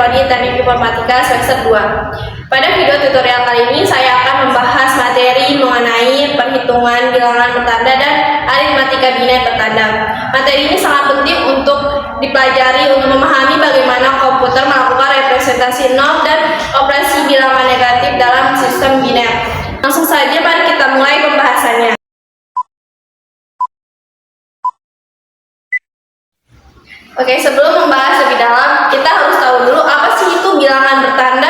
Elektronik Teknik Informatika semester 2. Pada video tutorial kali ini saya akan membahas materi mengenai perhitungan bilangan bertanda dan aritmatika biner bertanda. Materi ini sangat penting untuk dipelajari untuk memahami bagaimana komputer melakukan representasi nol dan operasi bilangan negatif dalam sistem biner. Langsung saja mari kita mulai pembahasannya. Oke, sebelum membahas lebih dalam, kita harus tahu dulu apa sih itu bilangan bertanda.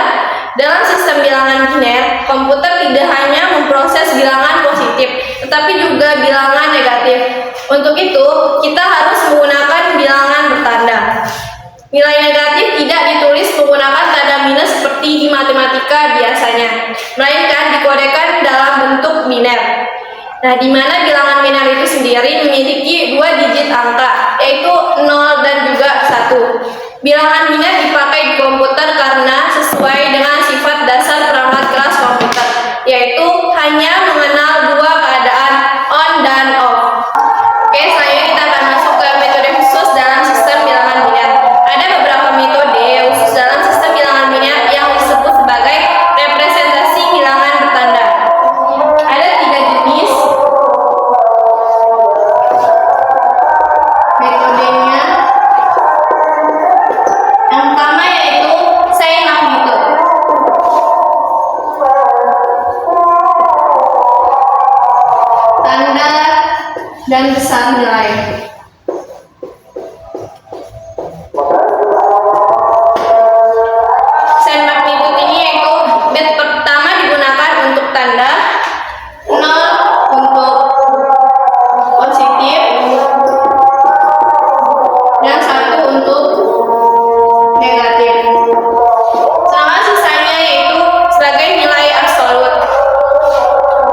Dalam sistem bilangan biner, komputer tidak hanya memproses bilangan positif, tetapi juga bilangan negatif. Untuk itu, kita harus menggunakan bilangan bertanda. Nilai negatif tidak ditulis menggunakan tanda minus seperti di matematika biasanya, melainkan dikodekan dalam bentuk biner. Nah, di mana bilangan biner itu sendiri memiliki 2 digit angka, yaitu 0 dan juga 1. Bilangan biner dipakai di komputer karena sesuai dengan sifat dasar perangkat keras komputer, yaitu hanya mengenal 2 keadaan on dan off. Oke, selanjutnya kita akan masuk ke metode khusus dalam sistem bilangan biner. Ada beberapa metode khusus dalam sistem bilangan biner yang disebut sebagai representasi bilangan bertanda. Ada 3 jenis metodenya. Yang pertama yaitu sign magnitude. Tanda dan besar nilai. Sign magnitude ini yaitu bit pertama digunakan untuk tanda, 0 untuk positif, dan 1 untuk negatif. Sedangkan sisanya yaitu sebagai nilai absolut.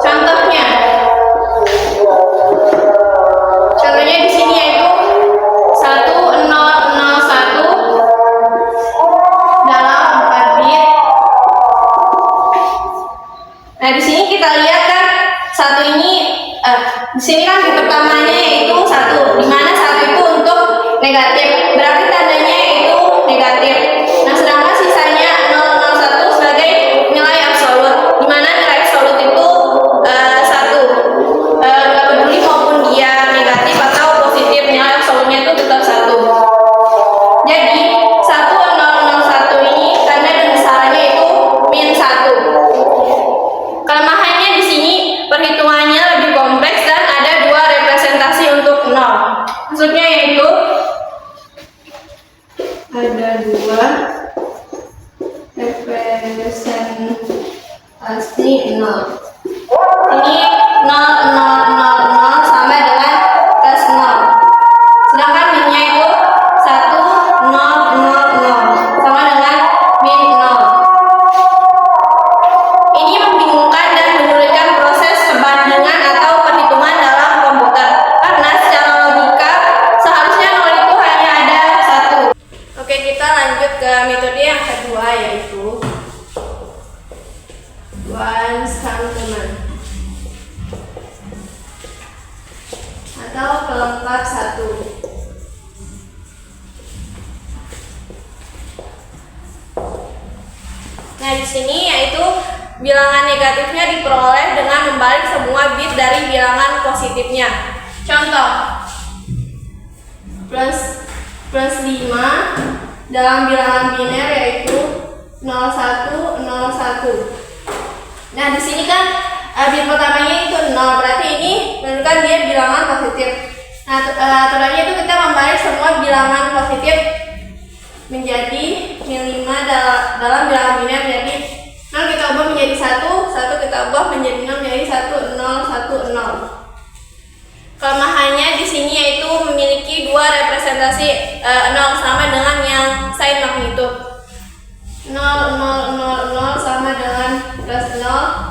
Contohnya di sini yaitu 1001 dalam 4 bit. Nah, di sini kita lihat kan di sini kan bit pertamanya yaitu 1, di mana 1 itu untuk negatif, berarti tandanya yaitu negatif. Nah, sedangkan sisanya 001 sebagai nilai absolut, di mana nilai absolut itu 1. Nggak peduli maupun dia negatif atau positif, nilai absolutnya itu tetap 1. Jadi 1001 ini tanda dan besarannya itu -1. Kelemahannya di sini perhitungannya lebih kompleks dan ada 2 representasi untuk 0. Maksudnya yaitu ada 2 representasi 0. Ini 0000 sama dengan plus 0. Sedangkan minnya itu 1000 sama dengan min 0. Ini membingungkan dan menyulitkan proses perbandingan atau perhitungan dalam komputer, karena secara logika seharusnya 0 itu hanya ada 1. Oke, kita lanjut ke metode yang kedua yaitu ones complement atau pelengkap 1. Nah, di sini yaitu bilangan negatifnya diperoleh dengan membalik semua bit dari bilangan positifnya. Contoh, plus 5 dalam bilangan biner yaitu 0101. Nah, di sini kan bit pertamanya itu 0, berarti ini menunjukkan dia bilangan positif. Nah, aturannya itu kita membalik semua bilangan positif menjadi -5 dalam bilangan biner menjadi 0 kita ubah menjadi 1 kita ubah menjadi 0 menjadi 1010. Kelemahannya di sini yaitu memiliki 2 representasi 0 sama dengan yang sign magnitude. 0000 sama dengan plus 0.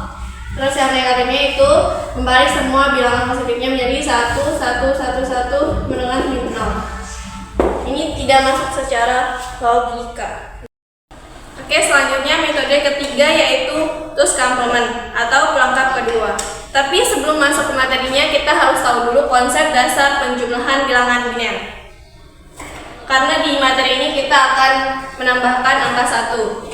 Terus yang negatifnya itu membalik semua bilangan positifnya menjadi 1111 dengan min 0. Ini tidak masuk secara logika. Oke, selanjutnya metode ketiga yaitu two's complement atau pelengkap kedua. Tapi sebelum masuk ke materinya, kita harus tahu dulu konsep dasar penjumlahan bilangan biner. karena di materi ini kita akan menambahkan angka 1.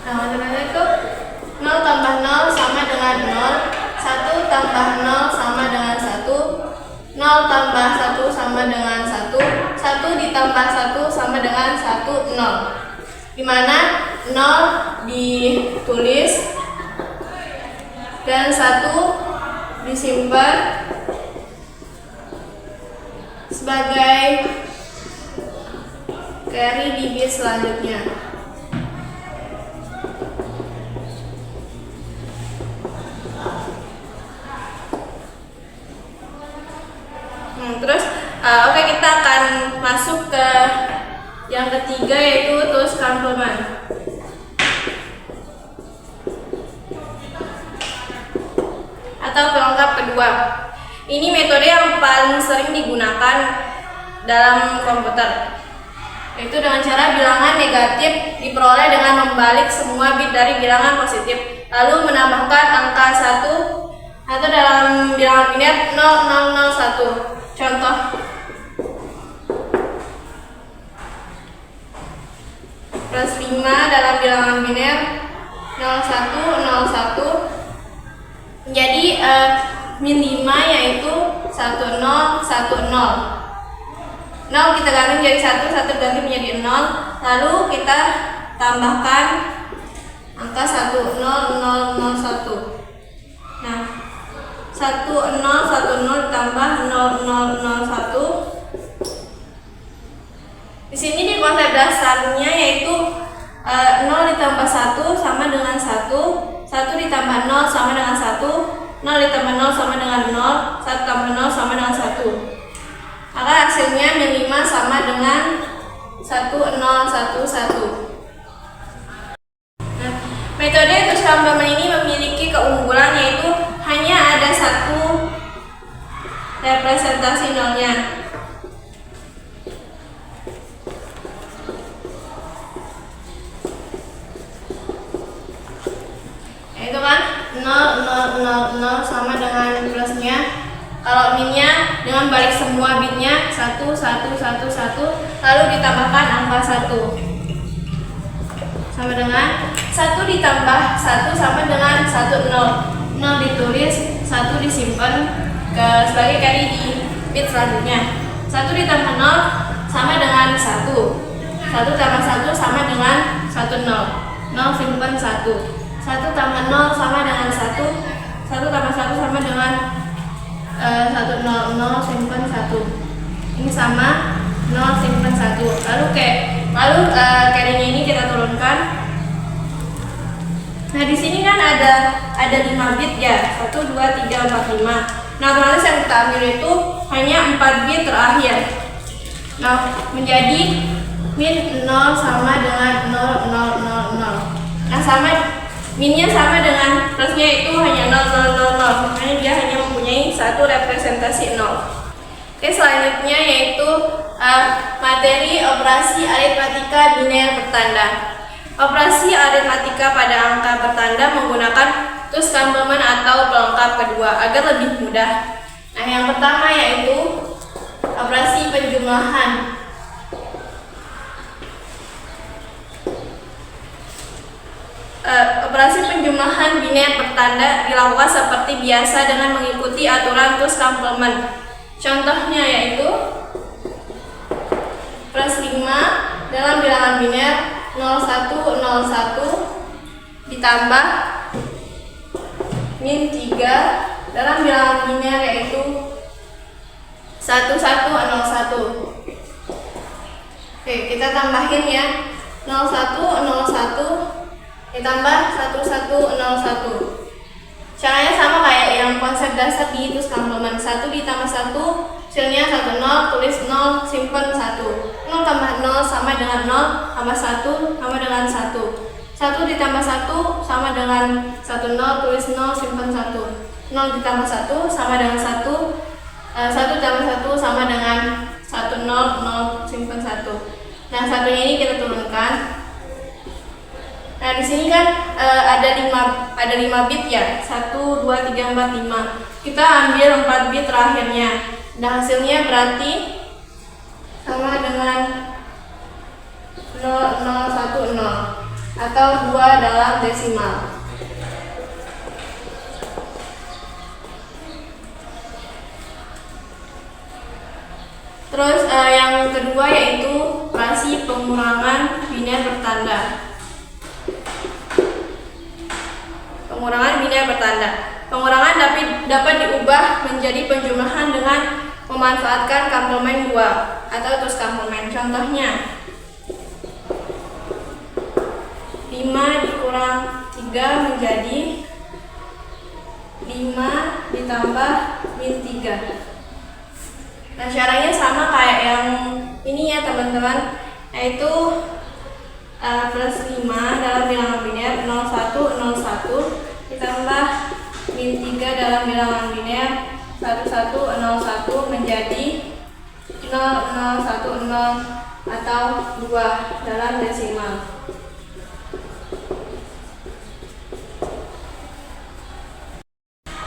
Nah, materinya itu 0 tambah 0 sama dengan 0, 1 tambah 0 sama dengan 1, 0 tambah 1 sama dengan 1, 1 ditambah 1 sama dengan 1, 0. Dimana 0 ditulis dan 1 disimpan sebagai carry di bit selanjutnya. Terus oke, kita akan masuk ke yang ketiga, yaitu tools complement atau pelengkap kedua. Ini metode yang paling sering digunakan dalam komputer, yaitu dengan cara bilangan negatif diperoleh dengan membalik semua bit dari bilangan positif, lalu menambahkan angka 1 atau dalam bilangan biner 0001. Contoh, plus 5 dalam bilangan biner 0101 menjadi min 5, yaitu 1010. 0 kita ganti menjadi 1, 1 ganti menjadi 0, lalu kita tambahkan angka 1, 0001. Nah, 1010 ditambah 0001. Di sini di konsep dasarnya yaitu 0 ditambah 1 sama dengan 1, 1 ditambah 0 sama dengan 1, 0 ditambah 0 sama dengan 0, 1 tambah 0 sama dengan 1. Maka hasilnya min 5 sama dengan 1011. Nah, metode tools complement ini memiliki keunggulan, yaitu hanya ada satu representasi nolnya. Yaitu kan 0 sama dengan plusnya. Kalau minnya dengan balik semua bitnya 1 1 1 1, lalu ditambahkan angka 1 sama dengan 1 ditambah 1 sama dengan 1, 0 ditulis, 1 disimpan sebagai carry di bit selanjutnya. 1 ditambah 0 sama dengan 1, 1 tambah 1 sama dengan 1, 0 simpan 1, 1 tambah 0 sama dengan 1, 1 tambah 1 sama dengan 1, 0 simpan 1. Ini sama 0 simpan 1. Lalu carry-nya ini kita turunkan. Nah, di sini kan ada 5 bit ya, 1 2 3 4 5. Nah, otomatis yang kita ambil itu hanya 4 bit terakhir. Nah, menjadi min 0 sama dengan 0 0 0 0. Nah, sama minnya sama dengan plusnya itu hanya 0 0 0 0. Makanya dia hanya mempunyai satu representasi 0. Oke, selanjutnya yaitu materi operasi aritmatika biner bertanda. Operasi aritmatika pada angka bertanda menggunakan tools complement atau pelengkap kedua agar lebih mudah. Nah, yang pertama yaitu operasi penjumlahan. Operasi penjumlahan biner bertanda dilakukan seperti biasa dengan mengikuti aturan tools complement. Contohnya yaitu plus 5 dalam bilangan biner 0101 ditambah min 3 dalam bilangan biner yaitu 1101. Oke, kita tambahin ya, 0101 ditambah 1101. Caranya sama kayak yang konsep dasar di tools complement. 1 ditambah 1 hasilnya 10, tulis 0 simpan 1. 0 tambah 0 sama dengan 0 tambah 1 sama dengan 1. 1 ditambah 1 sama dengan 10, tulis 0 simpan 1. 0 ditambah 1 sama dengan 1. 1 tambah 1 sama dengan 10, 0 simpan 1. Nah, satunya ini kita turunkan. Nah, di sini kan ada 5 bit ya. 1 2 3 4 5. Kita ambil 4 bit terakhirnya. Dan hasilnya berarti sama dengan 0010 atau 2 dalam desimal. Terus yang kedua yaitu operasi pengurangan biner bertanda. Pengurangan dapat diubah menjadi penjumlahan dengan memanfaatkan komplement 2 atau terus komplement. Contohnya 5 dikurang 3 menjadi 5 ditambah min 3. Nah, caranya sama kayak yang ini ya teman-teman, yaitu plus 5 dalam bilangan biner 0101 ditambah min 3 dalam bilangan biner 1101 menjadi 0010 atau 2 dalam desimal.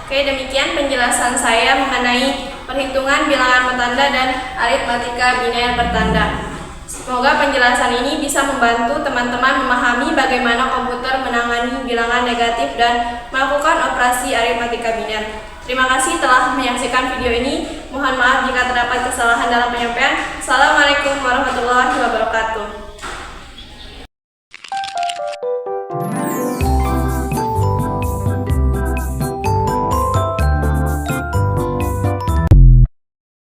Oke, demikian penjelasan saya mengenai perhitungan bilangan bertanda dan aritmatika biner bertanda. Semoga penjelasan ini bisa membantu teman-teman memahami bagaimana komputer menangani bilangan negatif dan melakukan operasi aritmatika biner. Terima kasih telah menyaksikan video ini. Mohon maaf jika terdapat kesalahan dalam penyampaian. Assalamualaikum warahmatullahi wabarakatuh.